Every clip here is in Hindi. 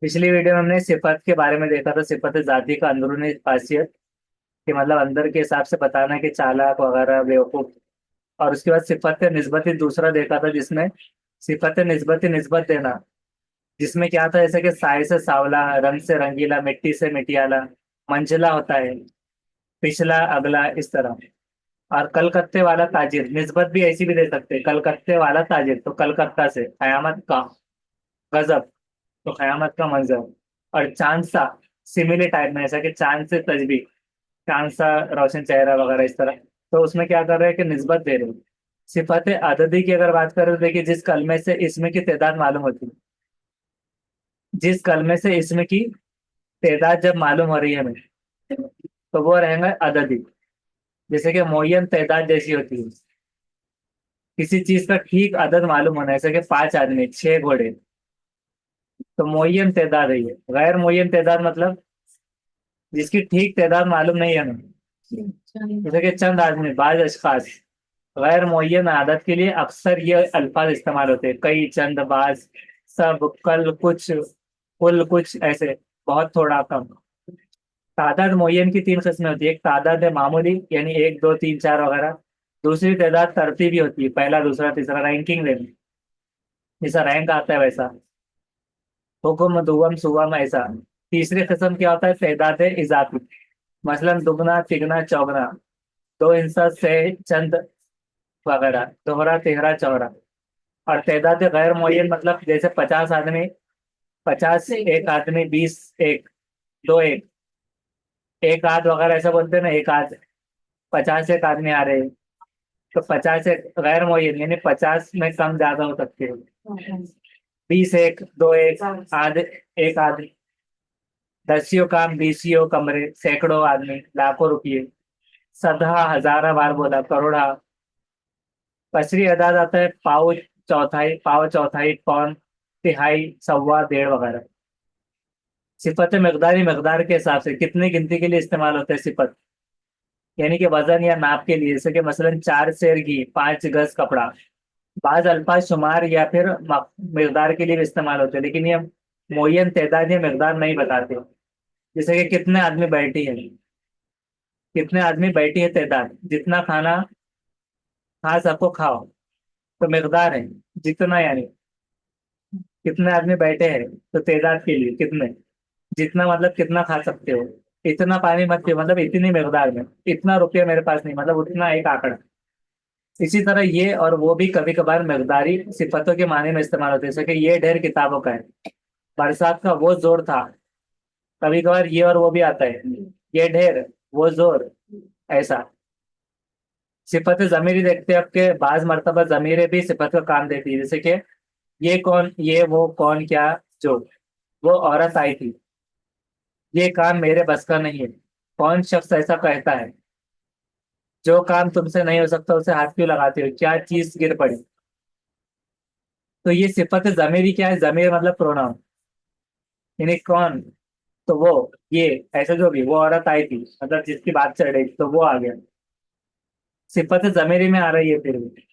पिछली वीडियो में हमने सिफत के बारे में देखा था। सिफत जाती का अंदरूनी खासियत कि मतलब अंदर के हिसाब से बताना कि चालाक वगैरह बेवकूफ। और उसके बाद सिफत निस्बती दूसरा देखा था जिसमें सिफत निस्बती निस्बत देना, जिसमें क्या था जैसे कि साय से सावला, रंग से रंगीला, मिट्टी से मिटियाला, मंझला होता है, पिछला अगला इस तरह। और कलकत्ते वाला ताजिर, निस्बत भी ऐसी भी दे सकते हैं, कलकत्ते वाला ताजिर तो कलकत्ता से, कयामत का गजब तो कयामत का मंजर। और चांद सा, सिमिली टाइप में, ऐसा कि चांद से तजबी, चांद सा रोशन चेहरा वगैरह इस तरह। तो उसमें क्या कर रहे हैं कि निस्बत दे रहे हैं। सिफत अददी की अगर बात करें तो देखिए, जिस कलमे से इसमें की तादाद मालूम होती है, जिस कलमे से इसमें की तादाद जब मालूम हो रही है हमें, तो वो रहेगा अददी। जैसे कि मुय्यन तादाद जैसी होती है, किसी चीज का ठीक अदद मालूम होना, जैसे कि 5 आदमी 6 घोड़े, तो मुय्यन तादाद है ये। गैर मुय्यन तादाद मतलब जिसकी ठीक तादाद मालूम नहीं है हमें, जैसे कि चंद आदमी, बाज अशखास। गैर मुय्यन आदत के लिए अक्सर ये अल्फाज इस्तेमाल होते हैं, कई, चंद, बाज, सब, कल, कुछ, कुल, कुछ, ऐसे, बहुत, थोड़ा, कम। तादाद मुय्यन की 3 किस्में होती है। एक तादाद है मामूली, यानी 1 2 3 4 वगैरह। दूसरी तादाद तरतीबी होती है, पहला दूसरा तीसरा, रैंकिंग में, जैसा रैंक आता है वैसा, हुक्म दुगम सुगम ऐसा। तीसरी किस्म क्या होता है, तादाद इजाफी, मसलन दुगना तिगना चौगना, दो इंसा से, चंद वगैरह, दोहरा तेहरा चौरा। और तादाद गैर मुय्यन मतलब जैसे 50 आदमी, 50 एक आदमी, 20 एक, दो एक, एक आध वगैरह ऐसा बोलते हैं ना, एक आध। 50 एक आदमी आ रहे हैं, तो 50 एक गैर मुय्यन, यानी 50 में कम ज्यादा हो सकते हैं। 20 एक, दो एक, आध, एक आध। दसियों काम, बीसियों कमरे, सैकड़ों आदमी, लाखों रुपये, सदा, हजारा, बार बोला, करोड़ा। पचरी अदाद आता है पाव, चौथाई, पाव, चौथाई, पौन, तिहाई, सवा, डेढ़ वगैरह। सिफत मकदारी, मकदार के हिसाब से कितनी गिनती के लिए इस्तेमाल होता है सिफत, यानी कि वजन या नाप के लिए, जैसे कि मसलन 4 सेर घी, 5 गज कपड़ा। बाज अल्फाज शुमार या फिर मकदार के लिए भी इस्तेमाल होते हैं, लेकिन ये मुय्यन तादाद या मकदार नहीं बताते। जैसे कि कितने आदमी बैठी है, कितने आदमी बैठी है तादाद, जितना खाना खा सको खाओ, तो मकदार है, जितना, यानी कितने आदमी बैठे हैं तो तादाद के लिए कितने, जितना मतलब कितना खा सकते हो। इतना पानी मत पियो मतलब इतनी मकदार में, इतना रुपया मेरे पास नहीं मतलब उतना एक आंकड़ा। इसी तरह ये और वो भी कभी कभार मकदारी सिफतों के माने में इस्तेमाल होते हैं, जैसे कि ये ढेर किताबों का है, बरसात का वो जोर था। कभी कभार ये और वो भी आता है, ये ढेर, वो जोर, ऐसा। सिफत जमीरी देखते हैं आपके, बाज मर्तबा जमीरें भी सिफत का काम देती है, जैसे कि ये कौन, ये वो, कौन, क्या, जो, वो औरत आई थी, ये काम मेरे बस का नहीं है, कौन शख्स ऐसा कहता है, जो काम तुमसे नहीं हो सकता उसे हाथ क्यों लगाते हो, क्या चीज गिर पड़ी। तो ये सिफत जमीरी क्या है, जमीर मतलब प्रोनाउन, यानी कौन, तो वो, ये, ऐसे जो भी, वो औरत आई थी मतलब जिसकी बात चल रही थी, तो वो आ गया। सिफत जमीरी में आ रही है फिर भी,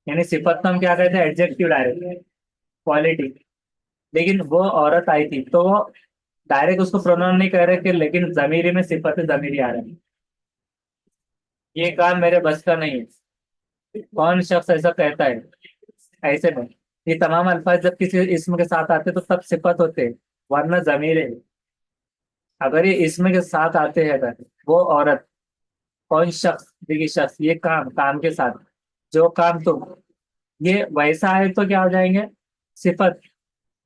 यानी सिफत तो हम क्या कहते हैं, एडजेक्टिव डायरेक्ट, क्वालिटी। लेकिन वो औरत आई थी तो वो डायरेक्ट उसको प्रोनाउन नहीं कह रहे कि, लेकिन जमीरी में सिफत जमीरी आ रहा है। ये काम मेरे बस का नहीं है, कौन शख्स ऐसा कहता है, ऐसे में। ये तमाम अल्फाज जब किसी इसम के साथ आते तो तब सिफत होते हैं, वरना जमीर है। अगर ये इसम के साथ आते हैं, अगर वो औरत, कौन शख्स, देखिए शख्स, ये काम, काम के साथ, जो काम तुम, ये वैसा है तो क्या हो जाएंगे, सिफत।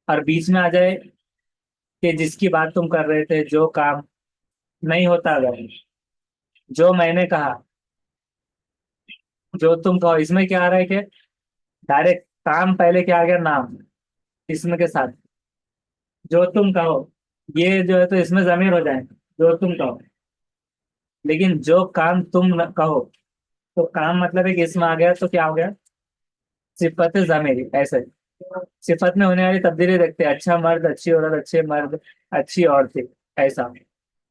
और बीच में आ जाए कि जिसकी बात तुम कर रहे थे, जो काम नहीं होता, अगर जो मैंने कहा, जो तुम कहो, इसमें क्या आ रहा है कि डायरेक्ट काम पहले क्या आ गया, नाम, इसमें के साथ, जो तुम कहो, ये जो है तो इसमें जमीर हो जाए, जो तुम कहो। लेकिन जो काम तुम न कहो, तो काम मतलब एक इसमें आ गया तो क्या हो गया, सिफत जमीरी, ऐसे। सिफत में होने वाली तब्दीली देखते हैं, अच्छा मर्द, अच्छी औरत, अच्छे मर्द, अच्छी औरतें, ऐसा।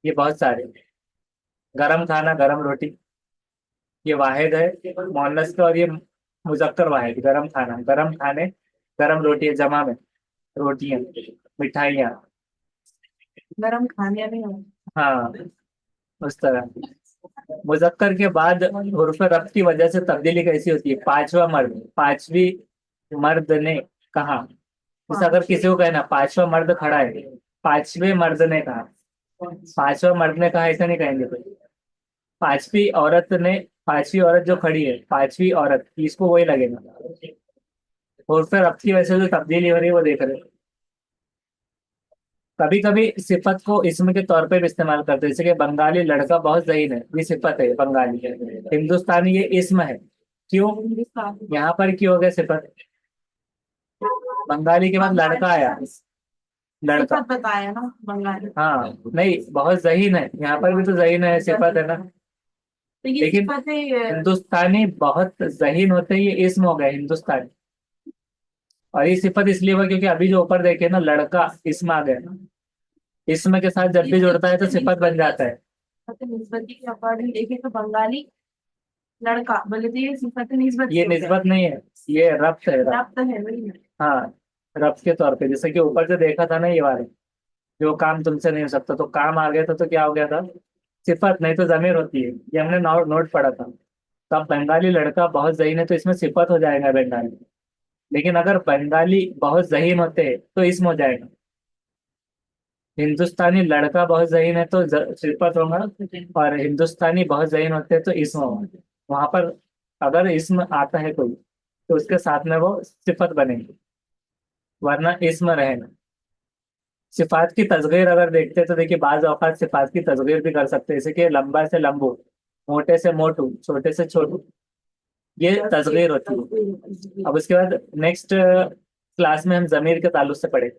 ये बहुत सारे। गरम खाना, गरम रोटी, ये वाहिद है मोहन्नस का, और ये मुजक्कर वाहिद, गरम खाना, गरम खाने, गरम रोटी, जमा में रोटियां। मिठाइयाँ। गरम खाने में हो। हाँ, उस तरह। मुजक्कर के बाद हुर्फ रब की वजह से तब्दीली कैसी होती है? पांचवा मर्द, पांचवी मर्द ने कहा। जैसे अगर किसी को कहना पांचवा मर्द खड़ा है, पांचवे मर्द ने कहा, पांचवा मर्द ने कहा ऐसा नहीं कहेंगे कोई। पांचवी औरत ने, पांचवी औरत जो खड़ी है, पांचवी औरत, इसको वही लगेगा। और फिर अब की वजह से जो तब्दीली हो रही है वो देख रहे हैं। कभी कभी सिफत को इसम के तौर पे भी इस्तेमाल करते हैं, जैसे कि बंगाली लड़का बहुत ज़हीन है, ये सिफत है बंगाली। हिंदुस्तानी ये इसम है। क्यों? हिंदुस्तान। यहाँ पर क्यों हो गया सिफत? बंगाली के बाद लड़का आया। लड़का। सिफत बताया ना बंगाली। हाँ नहीं, बहुत ज़हीन है, यहाँ पर भी तो ज़हीन है, सिफत है ना। तो ये लेकिन सिफत है हिंदुस्तानी बहुत ज़हीन होते ही ये इसम हो गया हिंदुस्तानी। और ये सिफत इसलिए हुआ क्योंकि अभी जो ऊपर देखे ना, लड़का इसम आ गया। इसम के साथ जब भी जुड़ता है तो सिफत बन जाता है। सिफत निस्बती के अकॉर्डिंग देखे तो बंगाली लड़का बोले तो ये सिफत निस्बत ये से हो गया। निस्बत नहीं है, ये रब्त है, रब्त। रब्त है वही ना। हाँ, रब्त के तौर पे, जैसे कि ऊपर जो देखा था ना ये वाले, जो काम तुमसे नहीं हो सकता, तो काम आ गया था तो क्या हो गया था? सिफत, नहीं तो जमीर होती है। ये हमने नोट पढ़ा था। तो अब बंगाली लड़का बहुत जहीन है तो इसमें सिफत हो जाएगा बंगाली। लेकिन अगर बंगाली बहुत जहीन होते हैं तो इसम हो जाएगा। हिंदुस्तानी लड़का बहुत जहीन है तो सिफत होगा। और हिंदुस्तानी बहुत जहीन होते हैं तो इसम होगा। वहां पर अगर इसम आता है कोई तो उसके साथ में वो सिफत बनेगी, वरना इसम रहेगा। सिफात की तस्गीर अगर देखते हैं तो देखिए, बाज औकात सिफात की तस्गीर भी कर सकते हैं, जैसे कि लंबा से लंबू, मोटे से मोटू, छोटे से छोटू। ये तस्गीर होती है। अब उसके बाद नेक्स्ट क्लास में हम जमीर के ताल्लुक से पढ़ेंगे।